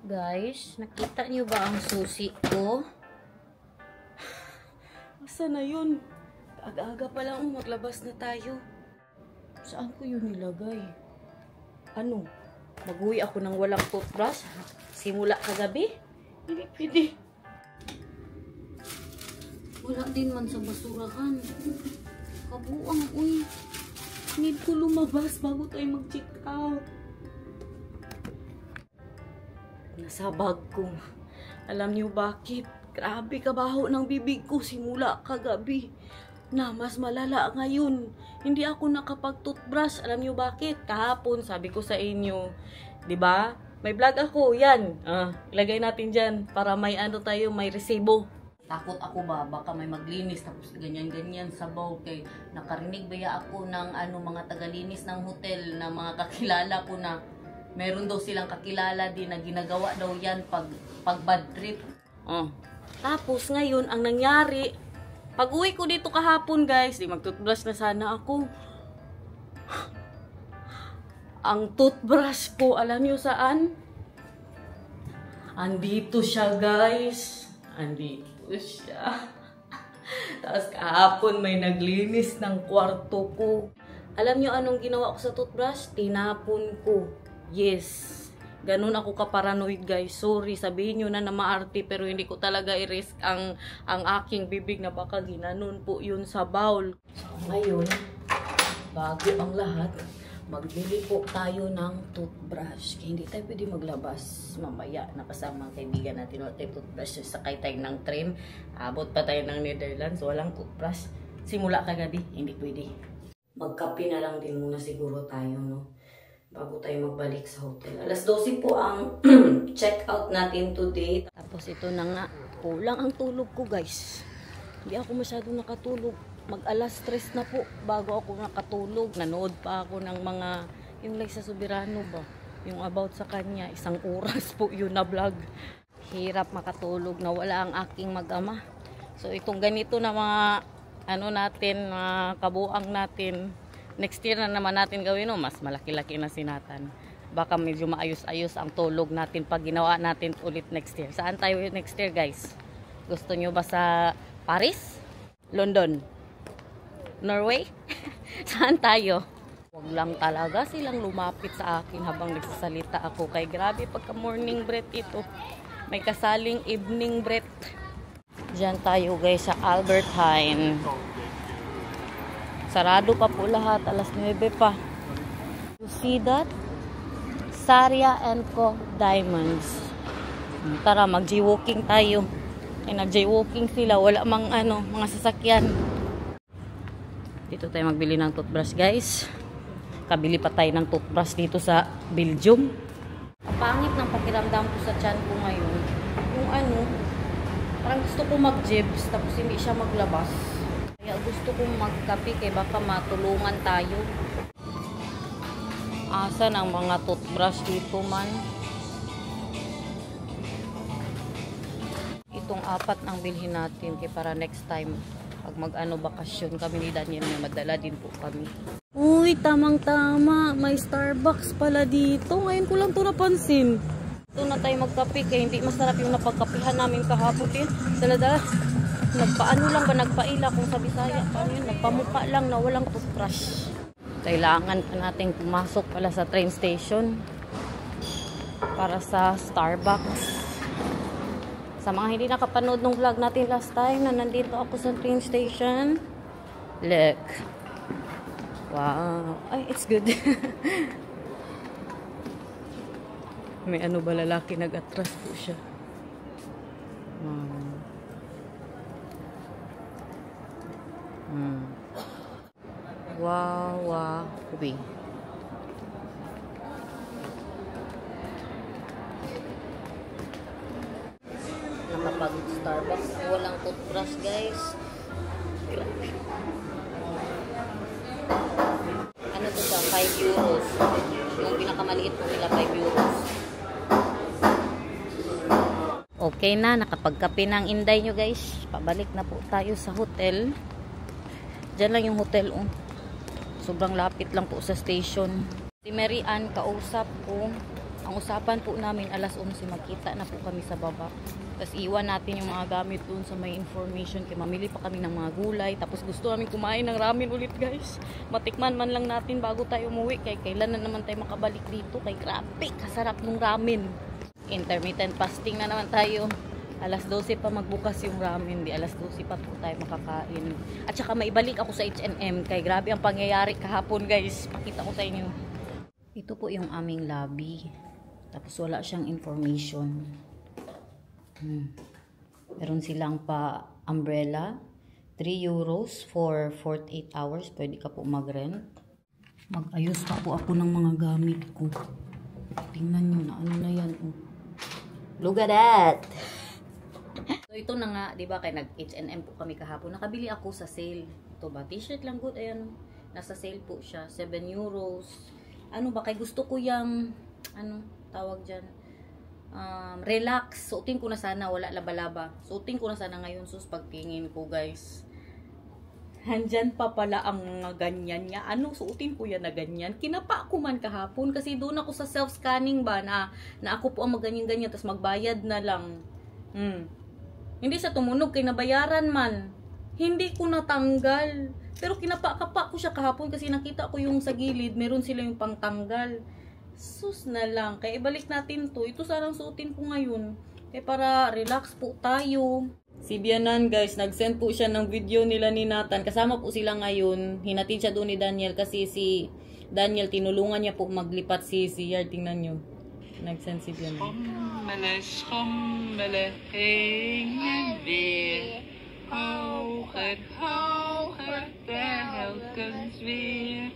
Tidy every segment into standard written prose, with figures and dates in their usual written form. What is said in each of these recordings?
Guys, nakita niyo ba ang susi ko? Asa na yun? Aga-aga pa lang, maglabas na tayo. Saan ko yun nilagay? Ano? Mag-uwi ako ng walang toothbrush? Simula kagabi? Hindi pwede. Wala din man sa basurahan. Kabuang, uy. Need ko lumabas bago tayo mag-check out. Nasa bag ko. Alam niyo bakit? Grabe kabaho ng bibig ko simula kagabi. Na mas malala ngayon. Hindi ako nakapag-toothbrush. Alam niyo bakit? Kahapon sabi ko sa inyo, 'di ba? May vlog ako, 'yan. Ilagay natin diyan para may ano tayo, may resibo. Takot ako ba baka may maglinis tapos ganyan-ganyan sa bowl kay nakarinig ba ako ng mga tagalinis ng hotel na mga kakilala ko na meron daw silang kakilala din na ginagawa daw yan pag bad trip. Tapos ngayon, ang nangyari, pag uwi ko dito kahapon guys, di mag-toothbrush na sana ako. Ang toothbrush ko, alam nyo saan? Andito siya guys. Andito siya. Tapos kahapon may naglinis ng kwarto ko. Alam nyo anong ginawa ko sa toothbrush? Tinapon ko. Yes. Ganun ako ka-paranoid guys. Sorry, sabihin nyo na maarte pero hindi ko talaga i-risk ang aking bibig na baka ginanon po yun sa bowl. So ngayon, bago ang lahat, magbili po tayo ng toothbrush. Kaya hindi tayo pwede maglabas mamaya na kasama ang kaibigan natin. Wala tayo toothbrush. Sakay tayo ng train. Abot pa tayo ng Netherlands. Walang toothbrush. Simula kagabi, hindi pwede. Magkape na lang din muna siguro tayo, no? Bago tayo magbalik sa hotel. Alas 12 po ang check-out natin today. Tapos ito na nga. Kulang ang tulog ko guys. Hindi ako masyadong nakatulog. Mag-alas 3 na po bago ako nakatulog. Nanood pa ako ng mga, yung like sa Soberano ba? Yung about sa kanya. 1 oras po yun na vlog. Hirap makatulog na wala ang aking mag-ama. So itong ganito na mga natin, mga kabuang natin. Next year na naman natin gawin, no? Mas malaki-laki na sinatan. Baka medyo maayos-ayos ang tulog natin pag ginawa natin ulit next year. Saan tayo next year, guys? Gusto nyo ba sa Paris? London? Norway? Saan tayo? Huwag lang talaga silang lumapit sa akin habang nagsasalita ako. Kay grabe pagka morning breath ito. May kasaling evening breath. Diyan tayo guys sa Albert Heijn. Sarado pa po lahat. Alas 9 pa. You see that? Saria & Co. Diamonds. Tara, mag-jaywalking tayo. Nag-jaywalking sila. Wala mang mga sasakyan. Dito tayo magbili ng toothbrush guys. Kabili pa tayo ng toothbrush dito sa Belgium. Pangit ng pakiramdam ko sa tiyan ko ngayon. Yung parang gusto ko mag-jibs tapos hindi siya maglabas. Kaya gusto kong magkape kay baka matulungan tayo. Asan ang mga toothbrush dito man? Itong 4 ang bilhin natin kay para next time pag bakasyon kami ni Daniel may madala din po kami. Uy, tamang-tama. May Starbucks pala dito. Ngayon ko lang ito napansin. Ito na tayo magkape kaya hindi masarap yung napagkapihan namin kahapon. Dala-dala. Nagpaano lang ba? Nagpaila kung sa Bisaya. Paano yun? Nagpamuka lang na walang toothbrush. Kailangan pa natin pumasok pala sa train station para sa Starbucks. Sa mga hindi nakapanood ng vlog natin last time na nandito ako sa train station. Look. Wow. Ay, it's good. May ba lalaki nag-atras po siya. Wow, wow. Ubi. Nakapag-Starbucks. Walang toothbrush, guys. Ano to siya? 5 euros. Yung pinakamaliit po nila, 5 euros. Okay na. Nakapagkape ng inday nyo, guys. Pabalik na po tayo sa hotel. Diyan lang yung hotel, Sobrang lapit lang po sa station. Si Mary Ann, kausap ko. Ang usapan po namin, alas 11 magkita na po kami sa baba. Tapos iwan natin yung mga gamit dun sa may information. Kaya mamili pa kami ng mga gulay. Tapos gusto namin kumain ng ramen ulit guys. Matikman man lang natin bago tayo umuwi. Kaya kailan na naman tayo makabalik dito. Kaya grabe, kasarap ng ramen. Intermittent fasting na naman tayo. Alas 12 pa magbukas yung ramen. Di alas 12 pa po tayo makakain. At saka maibalik ako sa H&M. Kaya grabe ang pangyayari kahapon guys. Pakita ko sa inyo. Ito po yung aming lobby. Tapos wala siyang information. Meron silang pa umbrella. 3 euros for 48 hours. Pwede ka po mag-rent. Mag-ayos pa po ako ng mga gamit ko. Tingnan nyo na ano na yan. Oh. Look at that! So ito na nga, di ba, kaya nag-H&M po kami kahapon. Nakabili ako sa sale. Ito ba? T-shirt lang good. Ayan. Nasa sale po siya. 7 euros. Ano ba? Kaya gusto ko yung tawag dyan, relax. Suotin ko na sana, wala laba-laba. Suotin ko na sana ngayon, sus pagtingin ko guys. Handyan pa pala ang mga ganyan niya. Ano, suotin ko yan na ganyan. Kinapa ko man kahapon kasi doon ako sa self-scanning ba na ako po ang maganyan-ganyan tapos magbayad na lang. Hindi sa tumunog kay nabayaran man. Hindi ko natanggal. Pero kinapa-kapa ko siya kahapon kasi nakita ko yung sa gilid, meron sila yung pangtanggal. Sus na lang. Kaya ibalik natin to. Ito sarang suotin ko ngayon. Kaya para relax po tayo. Si Bianan guys, nag-send po siya ng video nila ni Nathan. Kasama po sila ngayon. Hinatid siya doon ni Daniel kasi si Daniel tinulungan niya po maglipat si Yard. Tingnan nyo. Nag-send si Bianan. Schommele, schommele, hingen weer. Hoog het telkens weer.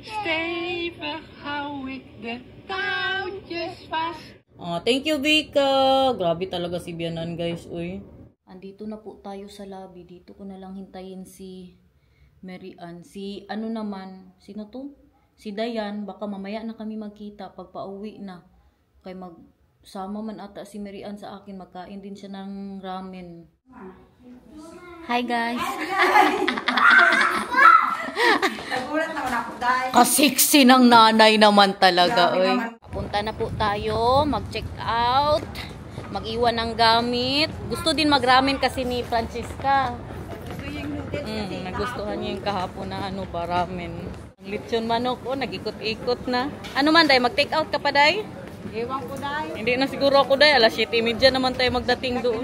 Stevig hou ik de touwtjes vast. Thank you, Vika. Grabe talaga si Bianan, guys. Uy. Andito na po tayo sa lobby. Dito ko na lang hintayin si Mary Ann. Si, ano naman, sino to? Si Dayan. Baka mamaya na kami magkita pag pauwi na. Kaya magsama man ata si Mary Ann sa akin. Magkain din siya ng ramen. Hi, guys. Nagulat naman ako dahil. Kasiksi ng nanay naman talaga. Oy. Punta na po tayo. Mag-check out. Mag-iwan ng gamit. Gusto din mag-ramen kasi ni Francisca. Nagustuhan niya yung kahapon na ramen. Ang lechon manok. Nag-ikot-ikot na. Ano man, Day? Mag-take out ka pa, Day? Ewan ko dahil. Hindi na siguro ako, Day. Alas 7:30 naman tayo magdating doon.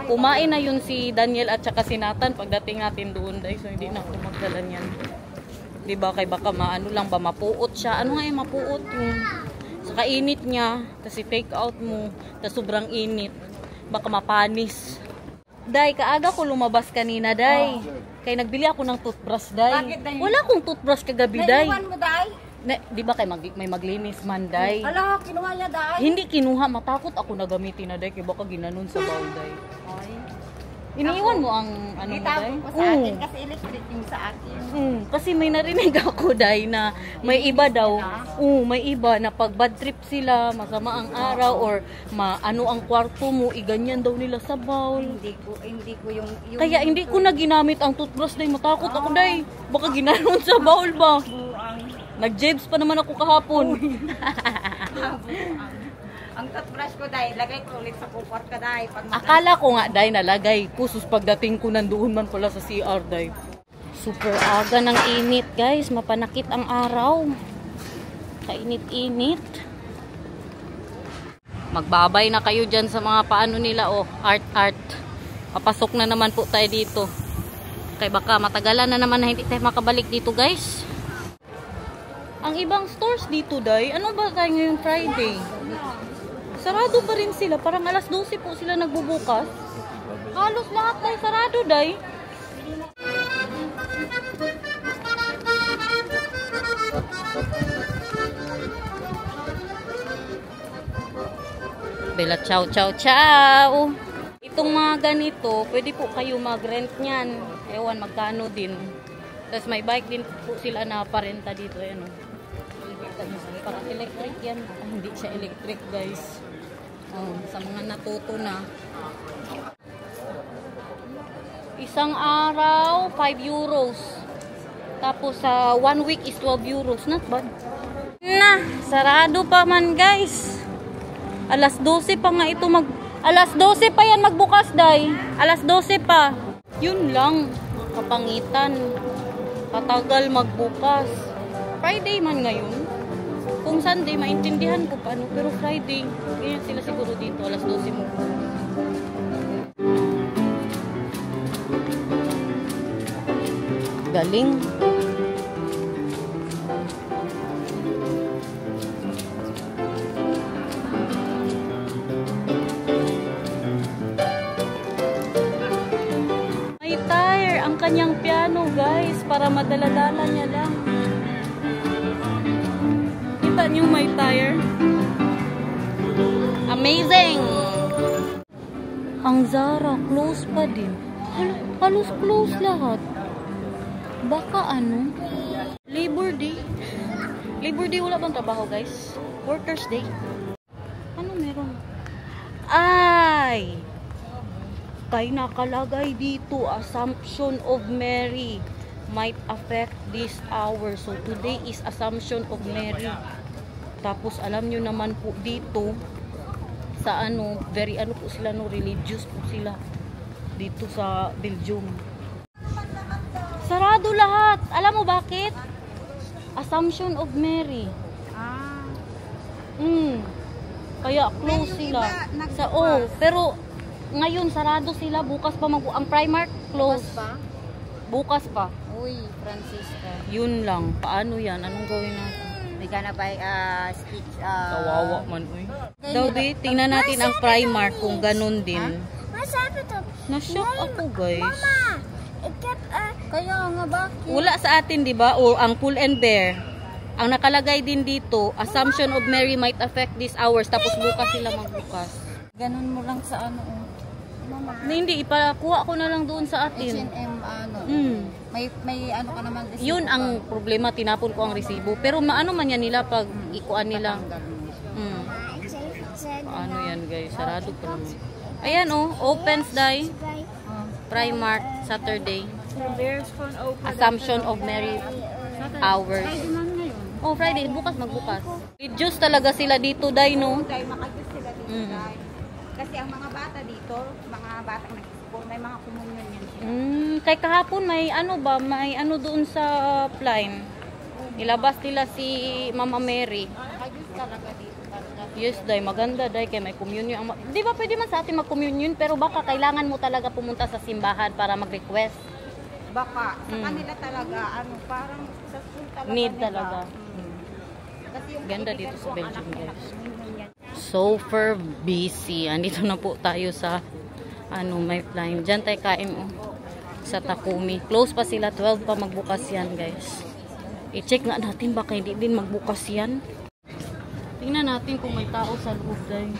Kumain na yun si Daniel at saka si Nathan pagdating natin doon, Day. So, hindi na ako magdala niyan. Diba? Kay baka mapuot siya. Ano nga yung mapuot? Yung sa kainit niya. Kasi take out mo. Tapos sobrang init. Baka mapanis. Day, kaaga ko lumabas kanina, Day. Kaya nagbili ako ng toothbrush, Day. Bakit, Day? Wala akong toothbrush kagabi, Day. Naiwan mo dahil? Di ba kay may maglinis man, Day? Ala, kinuha niya dahil. Hindi kinuha, matakot ako na gamitin na, Day. Kaya baka ginanon sa bowl, Day. Iniiwan mo ang ano mo, Day? Itago ko sa akin kasi electric yung sa akin. Kasi may narinig ako, Day, na may iba daw. May iba na pag bad trip sila, masama ang araw, or ano ang kwarto mo, iganyan daw nila sa bowl. Hindi ko yung Kaya hindi ko na ginamit ang toothbrush, Day. Matakot ako, Day. Baka ginanon sa bowl ba? Nag-jabs pa naman ako kahapon. Ang toothbrush ko dahil lagay ko ulit sa kupot ko dahil. Akala ko nga, Day, nalagay ko. Sus pagdating ko nandoon man pala sa CR, Day. Super aga ng init, guys. Mapanakit ang araw. Kainit-init. Magbabay na kayo dyan sa mga paano nila, art. Papasok na naman po tayo dito. Kaya baka matagalan na naman na hindi tayo makabalik dito, guys. Ang ibang stores dito, Day, ano ba tayo ngayong Friday? Sarado pa rin sila. Parang alas 12 po sila nagbubukas. Halos lahat tayo sarado, Day. Bella, ciao, ciao, ciao. Itong mga ganito, pwede po kayo mag-rent niyan. Ewan, magkano din. Tapos may bike din po sila na parenta dito. Ayan, parang electric yan. Hindi siya electric, guys. Sa mga natuto na. Isang araw, 5 euros. Tapos sa 1 week is 12 euros. Not bad. Na, sarado pa man guys. Alas 12 pa nga ito Alas 12 pa yan magbukas, day. Alas 12 pa. Yun lang, kapangitan. Katagal magbukas. Friday man ngayon. Kung Sunday, maintindihan ko paano. Pero Friday, ganyan sila siguro dito. Alas 12 mo. Galing. May tire ang kanyang piano, guys, para madala-dala niya lang. Kita niyo may tire? Amazing! Ang Zara, close pa din. Halos close lahat. Baka ano? Labor Day. Labor Day wala bang trabaho, guys? Workers Day. Ano meron? Ay! Kay nakalagay dito, Assumption of Mary might affect this hour. So, today is Assumption of Mary. Tapos, alam nyo naman po dito, sa ano, very ano po sila, no, religious po sila. Dito sa Belgium. Sarado lahat. Alam mo bakit? Assumption of Mary. Kaya close sila. Pero ngayon sarado sila. Bukas pa ang Primark close. Bukas pa. Uy, Francisca. Yun lang. Paano yan? Anong gawin natin? May gana ba stitch? Kawawa man, uy. Daudi, tingnan natin ang Primark kung ganun din. Na-shock ako, guys. Kaya nga bakit? Wala sa atin, di ba? O ang Pull and Bear. Ang nakalagay din dito, Assumption of Mary might affect these hours. Tapos bukas sila magbukas. Ganun mo lang sa ano. Mama. Hindi, ipakuha ko na lang doon sa atin. H&M ano. May ano ka naman resibo. Yun ang problema, tinapon ko ang resibo. Pero maano man yan nila pag ikuan nila. Paano yan, guys? Sarado pa naman. Ayan oh, opens day. Primark, Saturday. Assumption of Mary hours. Oh, Friday. Bukas, magbukas. Reduce talaga sila dito, day, no? Makajus sila dito, day. Kasi ang mga bata dito, mga batang nag-school, may mga komunyon yan. Kay kahapon, may ano ba? May ano doon sa Pline. Ilabas nila si Mama Mary. Makajus talaga dito. Yes, day. Maganda, day. Kaya may communion. Di ba pwede man sa atin mag-communion? Pero baka kailangan mo talaga pumunta sa simbahan para mag-request. Baka. Sa kanila talaga, ano, parang sa school talaga. Need nila. talaga. Kasi yung Ganda dito kaibigan sa ko, Belgium, anak nila, guys. komunyon yan. Super busy. Andito na po tayo sa ano, may Pline. Diyan tayo kain sa Takumi. Close pa sila. 12 pa magbukas yan, guys. I-check nga natin baka hindi din magbukas yan. Tingnan natin kung may tao sa loob, day.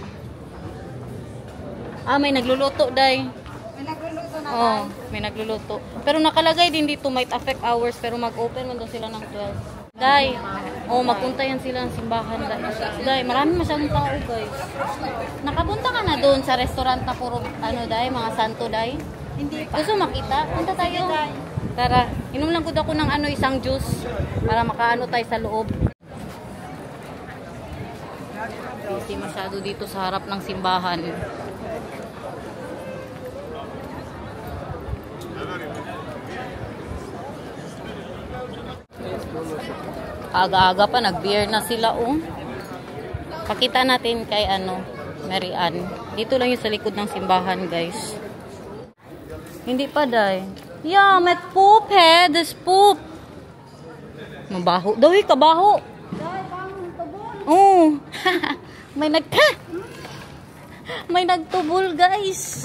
May nagluluto, day. May nagluluto na Oh, may nagluluto. Pero nakalagay din dito might affect hours pero mag-open man daw sila ng 12. Day. Oh, magpunta yan sila ng simbahan, day. Day, marami masyadong tao, guys. Nakapunta ka na doon sa restaurant na puro ano, day, mga santo, day? Hindi pa. Gusto makita? Punta tayo. Tara, inom lang ko ng ano, isang juice para makaano tayo sa loob. Busy masyado dito sa harap ng simbahan. Aga-aga pa, nag-beer na sila, oh. Pakita natin kay ano, Mary Ann. Dito lang yung sa likod ng simbahan, guys. Hindi pa, day. Yeah, may poop, he. There's poop. Mabaho. Daw, kabaho. Oh. May nagtubol, guys.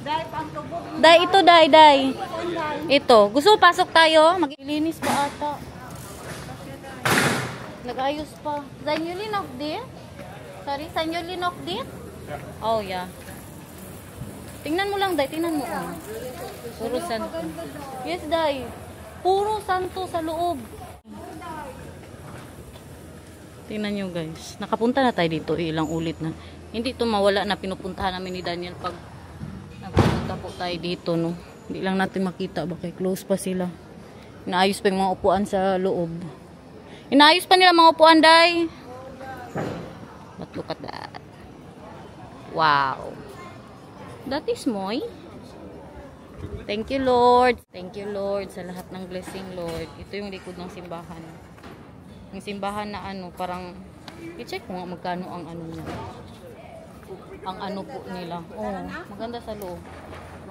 Dahil pang tubog. Day, ito, day. Ito. Gusto mo pasok tayo? Maglilinis pa ata. Nag-ayos pa. San you linok dit? Sorry, san you linok dit? Oh, yeah. Tingnan mo lang, day. Tingnan mo. Oh. Puro santo. Yes, day. Puro santo sa loob. Tingnan nyo, guys. Nakapunta na tayo dito. Ilang ulit na. Hindi ito mawala na pinupuntahan namin ni Daniel pag nagpunta po tayo dito, no. Hindi lang natin makita. Baka close pa sila. Naayos pa yung mga upuan sa loob. Inayos pa nila mga upuan, day. But look at that. Wow. That is moy. Thank you, Lord. Thank you, Lord, sa lahat ng blessing, Lord. Ito yung likod ng simbahan. Yung simbahan na ano, parang, i-check ko nga magkano ang ano niya. Ang ano po nila. Oh, maganda sa loob.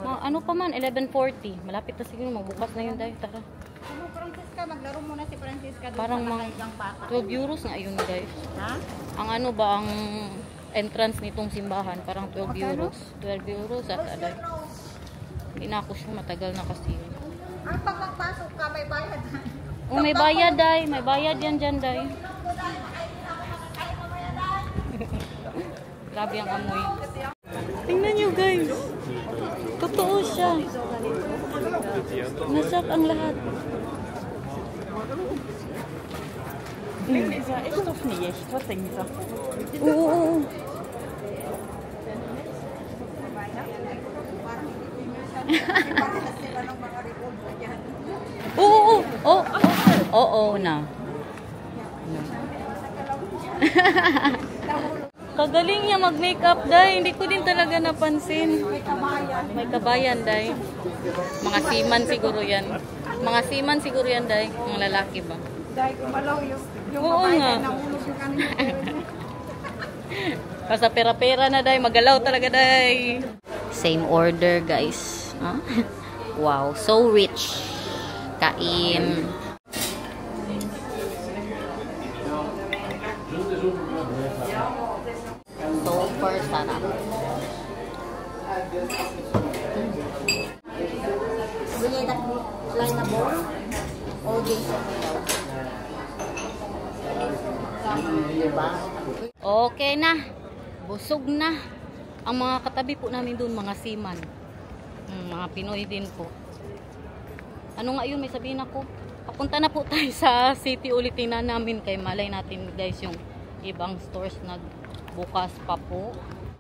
Ano pa man, 11:40. Malapit na siguro, magbukas na yun, dahil. Tara. Ano, Francisca, maglaro muna si Francisca. Parang mga 12 euros na yun, guys. Ha? Ang ano ba, ang entrance nitong simbahan, parang 12 euros. 12 euros at aday. Hindi na ako siya, matagal na kasi. Ang pagpapasok ka, may bayad. Oh, may bayad, day. May bayad yan dyan, day. Grabe ang amoy. Tingnan nyo, guys. Totoo siya. Nasak ang lahat. Is dat echt of niet echt? Wat denk je? Oo. Oo. Oo na. Kagaling niya mag-makeup, day. Hindi ko din talaga napansin. May kabayan, day. Mga seaman siguro yan. Mga seaman siguro yan, day. Mga lalaki ba? Dahil kumalaw yung Oo nga. nahulog yung kanina. Basta pera-pera na, day. Magalaw talaga, day. Same order, guys. Huh? Wow, so rich. Kain. Super sarap. Bili na line na bowl. All day. Okay na. Busog na. Ang mga katabi po namin doon, mga seaman. Mga Pinoy din po. Ano nga yun, may sabihin ako. Papunta na po tayo sa city ulitin na namin kay malay natin, guys, yung ibang stores nagbukas pa po.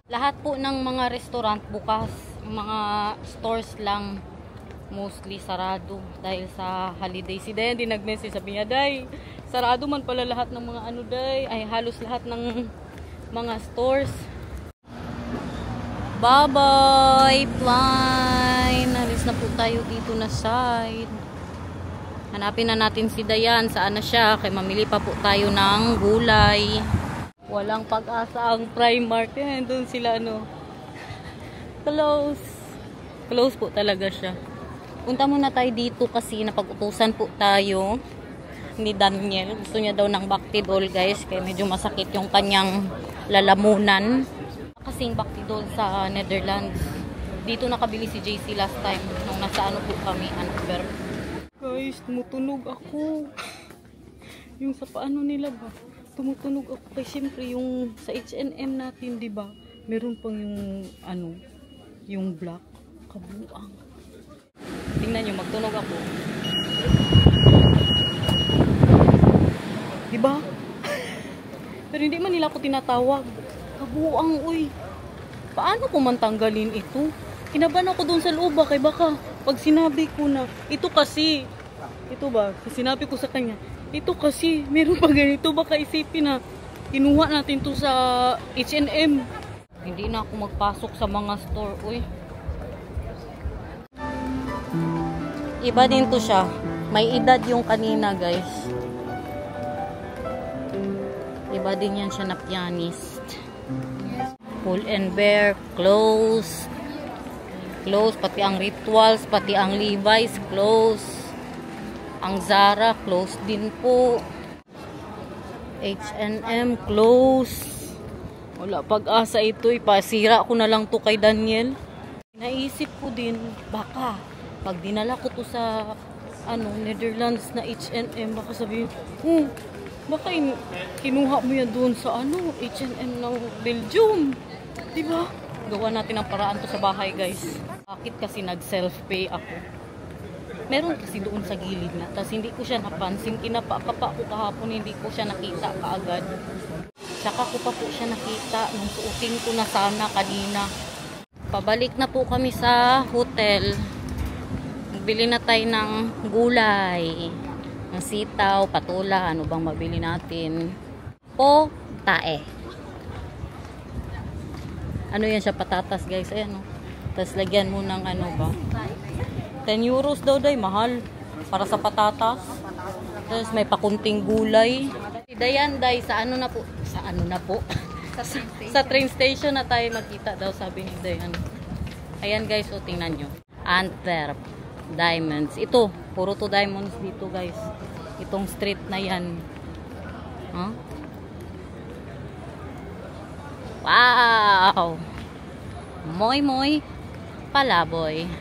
Lahat po ng mga restaurant bukas, mga stores lang mostly sarado dahil sa holiday. Si Day din nag-message, sabi niya, Day, sarado man pala lahat ng mga ano, Day, ay halos lahat ng mga stores. Bye-bye, fine. Alis na po tayo dito na side. Hanapin na natin si Dayan. Saan na siya? Kaya mamili pa po tayo ng gulay. Walang pag-asa ang Primark. Yan, doon sila ano. Close. Close po talaga siya. Punta muna tayo dito kasi napag-utusan po tayo ni Daniel. Gusto niya daw ng Bactidol, guys. Kaya medyo masakit yung kanyang lalamunan. Kasing Bactidol sa Netherlands. Dito nakabili si JC last time nung nasa ano po kami, Antwerp. Guys, tumutunog ako. Yung sa paano nila ba? Tumutunog ako kasi siyempre yung sa H&M natin, di ba? Meron pang yung ano, yung black kabuang. Tingnan nyo, magtunog ako. Di ba? Pero hindi man nila ako tinatawag. Kabuang, uy. Paano ko man tanggalin ito? Kinabahan ako doon sa loob, kay baka pag sinabi ko na, ito kasi, ito ba, sinabi ko sa kanya, ito kasi, meron pa ganito, baka isipin na, kinuha natin to sa H&M. Hindi na ako magpasok sa mga store, uy. Iba din to siya. May edad yung kanina, guys. Iba din yan siya na pianist. Pull and Bear, close. Close, pati ang Rituals, pati ang Levi's, close. Ang Zara, close din po. H&M, close. Wala pag-asa ito, ipasira ko na lang to kay Daniel. Naisip ko din, baka, pag dinala ko to sa, ano, Netherlands na H&M, baka sabihin, baka kinuha mo yan doon sa, ano, H&M ng Belgium. Diba? Gawa natin ang paraan to sa bahay, guys. Bakit kasi nag-self-pay ako? Meron kasi doon sa gilid na. Tapos hindi ko siya napansin. Kinapa-kapa ko kahapon, hindi ko siya nakita kaagad. Tsaka ko pa po siya nakita nung suotin ko na sana kanina. Pabalik na po kami sa hotel. Bili na tayo ng gulay. Ang sitaw, patula, ano bang mabili natin? Po, tae. Ano yan siya, patatas guys, ayan o. Tapos lagyan mo ng ano ba? 10 euros daw day, mahal. Para sa patatas. Tapos may pakunting gulay. Dayan day, sa ano na po? Sa ano na po? Sa train station na tayo magkita daw, sabi ni Dayan. Ayan guys, so tingnan nyo. Antwerp. Diamonds. Ito, puro to diamonds dito guys. Itong street na yan. Huh? Wow! Moy moy palaboy.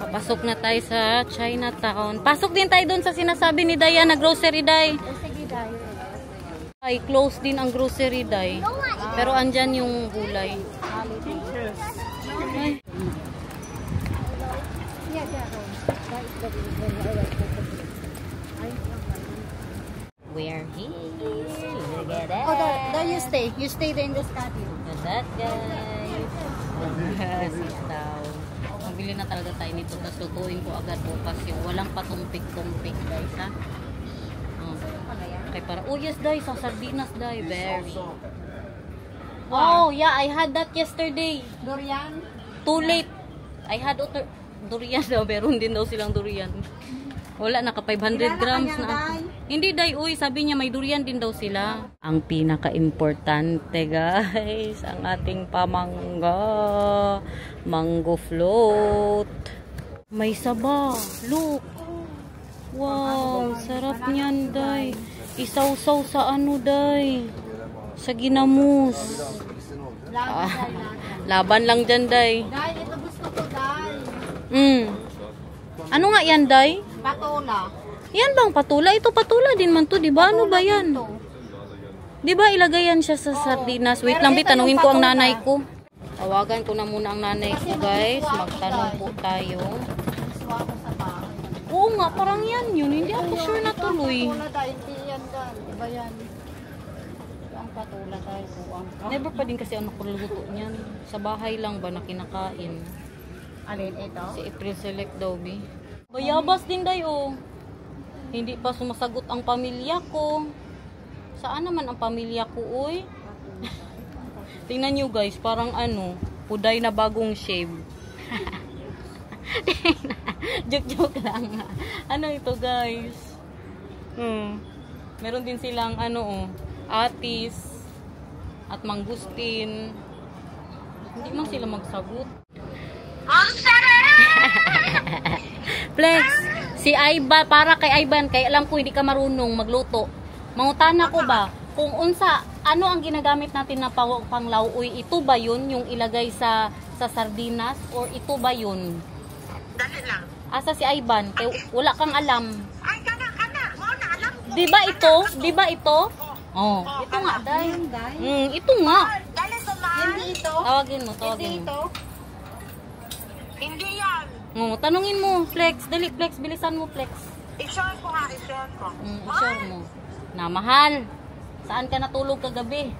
Papasok na tayo sa Chinatown. Pasok din tayo doon sa sinasabi ni Dayan na grocery day. Ay, close din ang grocery day. Pero andyan yung gulay. Ay. Where he is. Look at that. Oh, there you stay. You stay there in this cabin. Look at that, guys. Sitaw. Mabili na talaga tayo nito. Tapos lutuin ko agad bukas yung walang patumpik-tumpik, guys, ha? Oh. Okay, para, oh yes, guys. Sa sardinas, guys. Very. Oh, yeah. I had that yesterday. Durian? Too late. I had durian daw. Meron din daw silang durian. Wala, naka 500 grams na. Hindi day, uy, sabi niya may durian din daw sila. Ang pinaka-importante guys, ang ating pamangga. Mango float. May saba. Look. Wow, sarap niyan day. Isaw-saw sa ano day. Sa ginamos. Laban lang dyan day. Day, ito gusto ko, day. Ano nga yan day? Patula. Yan bang patula? Ito patula din man to, di ba? Ano ba yan? Di ba ilagay yan siya sa sardinas? Wait lang, tanungin ko ang nanay ko. Tawagan ko na muna ang nanay ko, guys. Magtanong po tayo. Oo nga, parang yan yun. Hindi ako sure na tuloy. Hindi yan, dan. Iba yan. Ang patula tayo. Never pa din kasi ang nakululuto niyan. Sa bahay lang ba na kinakain? Alin ito? Si April Select daw, bi. Bayabas din dayo. Hindi pa sumasagot ang pamilya ko. Saan naman ang pamilya ko, uy? Tingnan nyo guys, parang ano, puday na bagong shave. Joke lang. Ano ito guys? Meron din silang ano, atis at mangustin. Hindi man sila magsagot. Flex, si Ivan, para kay Ivan, kay alam ko hindi ka marunong magluto. Mangutana ko ba, kung unsa, ano ang ginagamit natin na panglauoy, ito ba yun, yung ilagay sa sardinas, or ito ba yun? Dali lang. Asa si Ivan, kay wala kang alam. Ay, kana. Mo na alam ko. Di ba ito? Di ba ito? Oh, ito nga, day. Ito nga. Dali ko man. Hindi ito. Tawagin mo. Ito. Hindi yan. Oh, tanungin mo, Flex. Dali, Flex. Bilisan mo, Flex. I-share ko ha, i-share ko. I-share mo. Na, mahal. Saan ka natulog kagabi?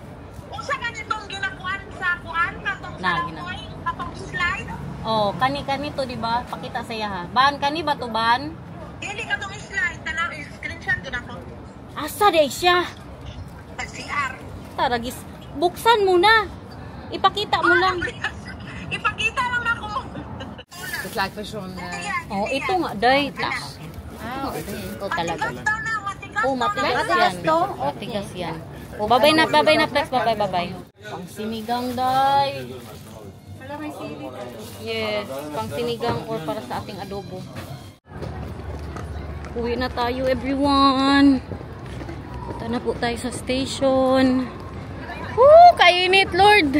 Usa ka nitong ginakuan sa kuan, katong Na, salamoy, katong slide. Oh, kani to, di ba? Pakita saya ha. Ban, kani ba to, ban? Dili katong slide, tanaw, screenshot din ako. Asa day siya? Sa CR. Taragis. Buksan mo na. Ipakita mo lang. Ipakita lang ako. It's like the Sean. Oh, ito nga, day. Ito talaga. Matigas daw na, matigas. Oh, matigas yan. Matigas yan. Oh, babay na, Flex. Babay. Pang sinigang, day. Wala may sili. Yes, pang sinigang or para sa ating adobo. Uwi na tayo, everyone. Punta na po tayo sa station. Woo! Kainit, Lord!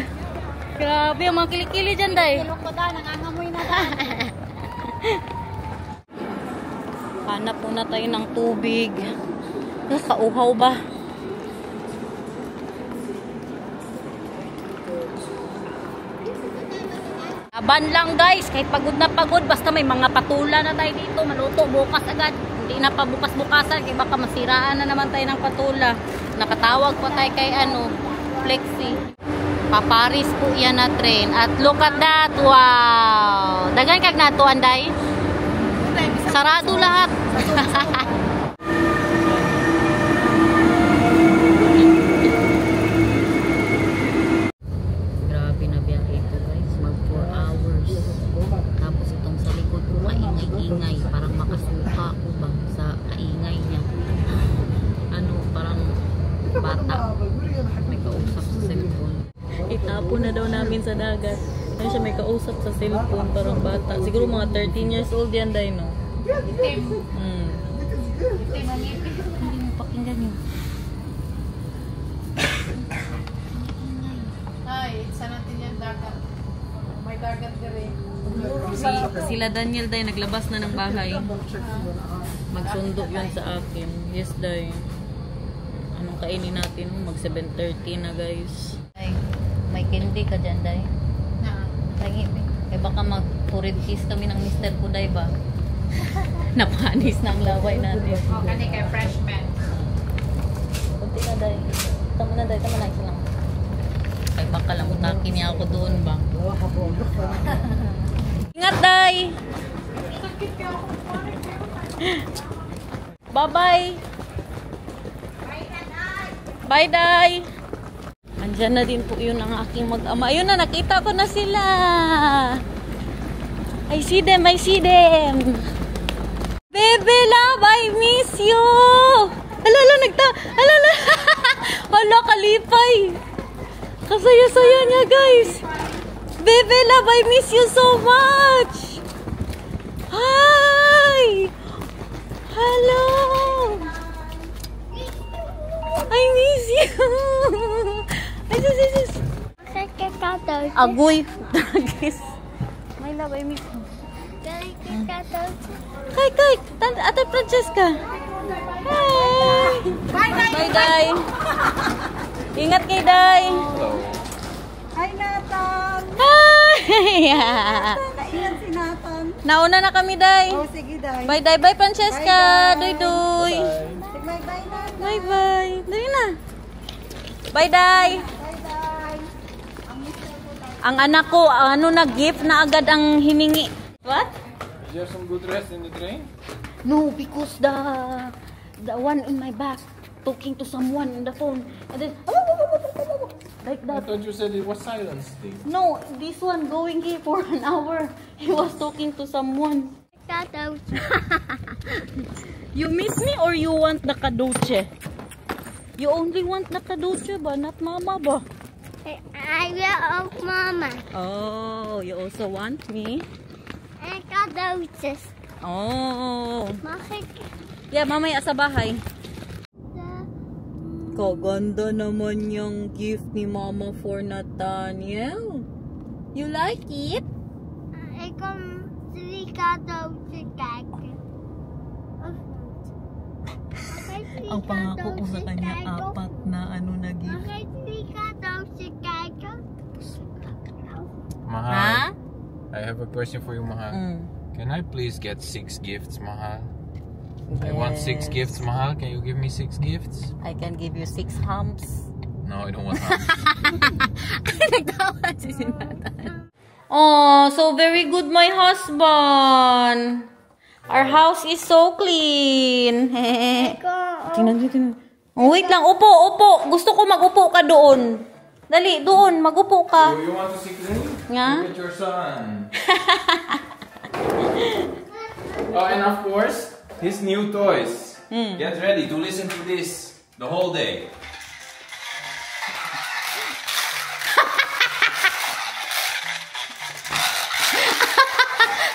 Grabe, ang mga kilikili dyan, day. Ilok ko da, nangangamoy na da. Hanap muna tayo ng tubig. Kauhaw ba? Laban lang guys, kahit pagod na pagod, basta may mga patula na tayo dito, maluto bukas agad. Hindi na pa bukas-bukasan, kaya baka masiraan na naman tayo ng patula. Nakatawag pa tayo kay Flexi. Paparis po yan na train. At look at that. Wow. Dagan kag nato, Anday. Sarado lahat. Grabe na biyahe ito, guys. Mag 4 hours. Tapos itong sa likod ko, maingay-ingay. Parang makasuka ko ba sa kaingay niya. Ano, parang bata. May kausap sa cellphone. Itapon na daw namin sa dagat. Ayun siya, may kausap sa cellphone. Parang bata. Siguro mga 13 years old yan, Day, no? Itim. Itim ang ngipin. Hindi mo pakinggan yun. Ay, isa natin yan dagat. May dagat ka rin. Sila Daniel, Day, naglabas na ng bahay. Magsundo yun sa akin. Yes, Day. Anong kainin natin? Mag 7:30 na, guys. Ay, may candy ka dyan, Day. Tangi, eh baka mag-4 kiss kami ng Mr. Kuday ba? Napanis na ang laway natin. O, kani kay freshman. Kunti na, Day. Tama na, Day. Tama na, isa lang. Ay, baka lang utakin niya ako doon ba? Ingat, Day! Bye-bye! Bye, Day! Andyan na din po yun ang aking mag-ama. Ayun na, nakita ko na sila! I see them! I see them! Baby love, I miss you! Alala, alala! Hala, kalipay! Kasaya-saya niya, guys! Baby love, I miss you so much! Hi! Hello! I miss you! Ay, sis! Agoy! Tragis! My love, I miss you. Kay! Ate Francesca! Hi! Bye, Day! Ingat kay Day! Hi, Nathan! Hi! Nailan si Nathan? Nauna na kami, Day! Oh, sige, Day. Bye, Day! Bye, Francesca! Bye, Day. Duy-duy! Bye-bye, Nathan. Bye-bye! Dali na! Bye, Day! Bye-bye. Ang anak ko, ano na, gift na agad ang hiningi. What? Did you have some good rest in the train? No, because the one in my back talking to someone in the phone. And then, like I that. thought you said it was silence thing. No, this one going here for an hour. He was talking to someone. You miss me or you want the kadoche? You only want the kadoche ba? Not mama ba? I will of Mama. Oh, you also want me? I got those. Oh. Bakit? Yeah, mamaya sa bahay. Kaganda naman yung gift ni Mama for Nathaniel. You like it? I come 3 got those cake. Ang pangako ko sa kanya, 4 na ano na gift. Bakit 3 got those cake? Mahal, Ha? I have a question for you, Mahal. Can I please get 6 gifts, Mahal? I want 6 gifts, Mahal. Can you give me 6 gifts? I can give you 6 humps. No, I don't want that. Nagtawa si Sinatan. Oh, so very good, my husband. Our house is so clean. Tingnan. Oh, wait lang. Upo. Gusto ko mag-upo ka doon. Dali, doon. Mag-upo ka. You want to see clean? Yeah? Look at your son. Oh, and of course, his new toys. Get ready to listen to this the whole day.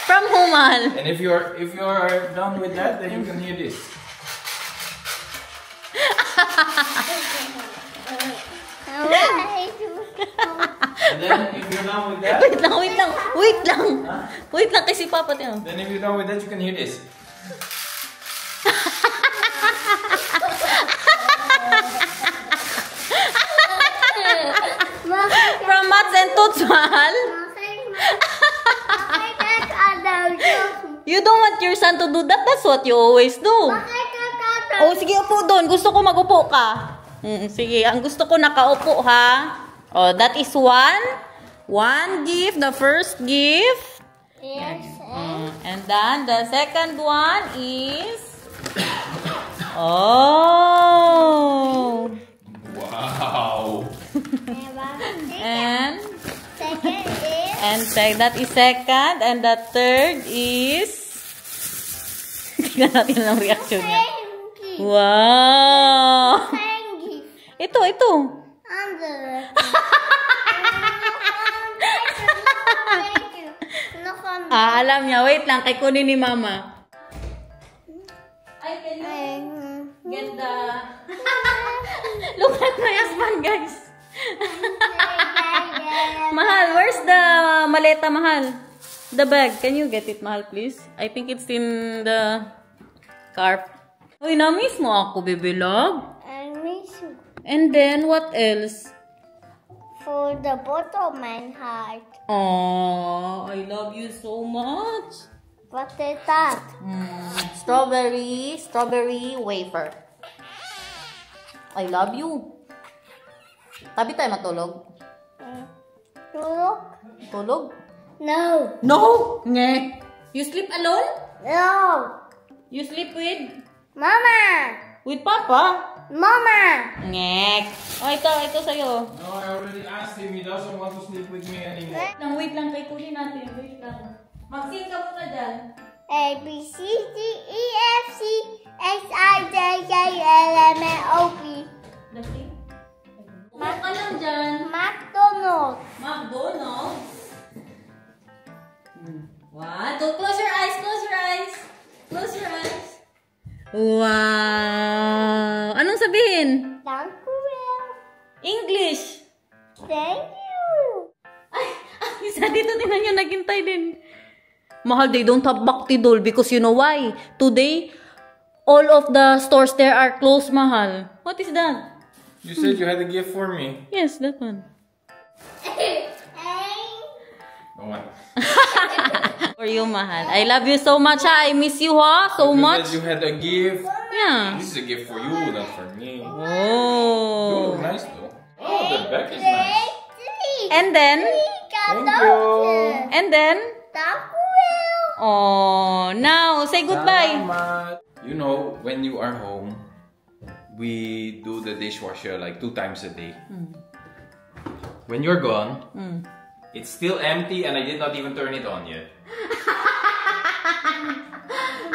From who, Mahal? And if you're done with that, then you can hear this. And then if you're done with that, Wait lang kasi Papa tayo. then if you're done with that, you can hear this. From Mats and Toots, Mahal? You don't want your son to do that? That's what you always do. Oh, sige, upo doon. Gusto ko mag-upo ka. Sige, ang gusto ko nakaupo, ha? Oh, that is one. One gift, the first gift. Yes. And then the second one is... Oh! Wow. And... Second is And that is second. And the third is... Tingnan natin ang reaction niya. Frankie. Wow! Frankie. Ito. Under. Look on Alam niya. Wait lang. Kay kunin ni Mama. Ay, can get the... Look at my husband, guys. Mahal, where's the maleta, Mahal? The bag. Can you get it, Mahal, please? I think it's in the car. Uy, na-miss mo ako, baby love. I miss you. And then, what else? For the bottom and heart. Oh, I love you so much. What is that? Strawberry wafer. I love you. Tabi tayo matulog. Look. Tulog? No. No! Nge. You sleep alone? No. You sleep with? Mama. With Papa? Mama. Ngek. Oh, ito sa'yo. No, I already asked him. He doesn't want to sleep with me anymore. Wait lang, kay kunin natin. Wait lang. Mag-sing ka muna dyan. A B C D E F C X I J K L M N O P. Lasing? Mag ka lang dyan. McDonald's. McDonald's. One, two, close your eyes, close your eyes. Close your eyes. Wow! Anong sabihin? Thank you. English. Thank you. Ay, isa dito tingnan nyo, naghintay din. Mahal, they don't have Bhakti doll because you know why? Today, all of the stores there are closed, Mahal. What is that? You said you had a gift for me. Yes, that one. No one. For you, Mahal. I love you so much, ha? I miss you, ha? So You much. said you had a gift. Yeah. This is a gift for you, not for me. You Oh. look nice though. Oh, the back is nice. And then, Thank you. and then, Thank you. oh, now, say goodbye. Salamat. You know, when you are home, we do the dishwasher like 2 times a day. When you're gone, it's still empty and I did not even turn it on yet.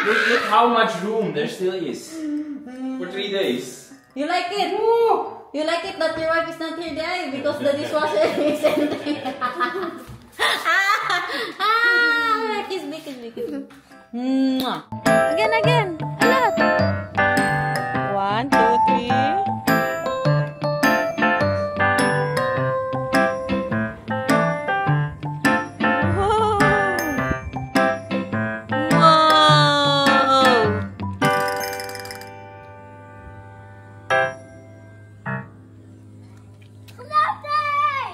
Look how much room there still is. For 3 days. You like it? You like it that your wife is not here today because the dishwasher is empty. Kiss me, kiss me, kiss me. Mwah. Again. A lot. 1, 2, 3. Nothing.